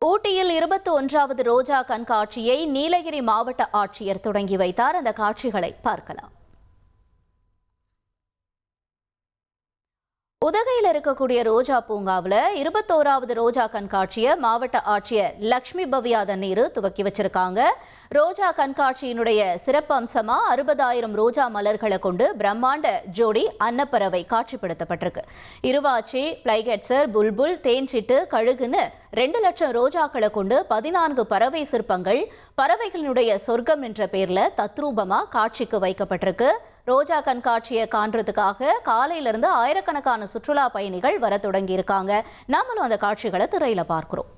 ஊட்டியில் 21வது ரோஜா கண்காட்சியை நீலகிரி மாவட்ட ஆட்சியர் தொடங்கி வைத்தார். அந்த காட்சிகளை பார்க்கலாம். உதகையில் இருக்கக்கூடிய ரோஜா பூங்காவில் 21வது ரோஜா கண்காட்சியை மாவட்ட ஆட்சியர் லட்சுமி பவ்யா தண்ணீர் துவக்கி வச்சிருக்காங்க. ரோஜா கண்காட்சியினுடைய சிறப்பு அம்சமா 60,000 ரோஜா மலர்களை கொண்டு பிரம்மாண்ட ஜோடி அன்னப்பறவை காட்சிப்படுத்தப்பட்டிருக்கு. இருவாச்சி, பிளைகெட்சர், புல்புல், தேன்சிட்டு, கழுகுன்னு 2 லட்சம் ரோஜாக்களை கொண்டு 14 பறவை சிற்பங்கள் பறவைகளினுடைய சொர்க்கம் என்ற பேர்ல தத்ரூபமா காட்சிக்கு வைக்கப்பட்டிருக்கு. ரோஜா கண்காட்சியை காண்றதுக்காக காலையிலிருந்து ஆயிரக்கணக்கான சுற்றுலா பயணிகள் வர தொடங்கி இருக்காங்க. நாமளும் அந்த காட்சிகளை திரையில பார்க்கிறோம்.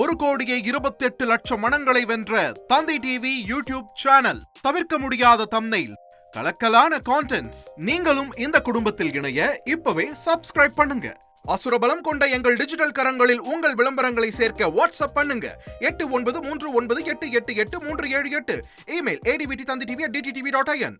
ஒரு கோடியே 28 லட்சம் மனங்களை வென்ற தந்தி டிவி யூடியூப் சேனல். தவிர்க்க முடியாத தம்ப்நெயில், கலக்கலான கான்டென்ட்ஸ். நீங்களும் இந்த குடும்பத்தில் இணைய இப்பவே சப்ஸ்கிரைப் பண்ணுங்க. அசுரபலம் கொண்ட எங்கள் டிஜிட்டல் கரங்களில் உங்கள் விளம்பரங்களை சேர்க்க வாட்ஸ்அப் பண்ணுங்க. 8939888838. Email advtthanditv@dttv.in.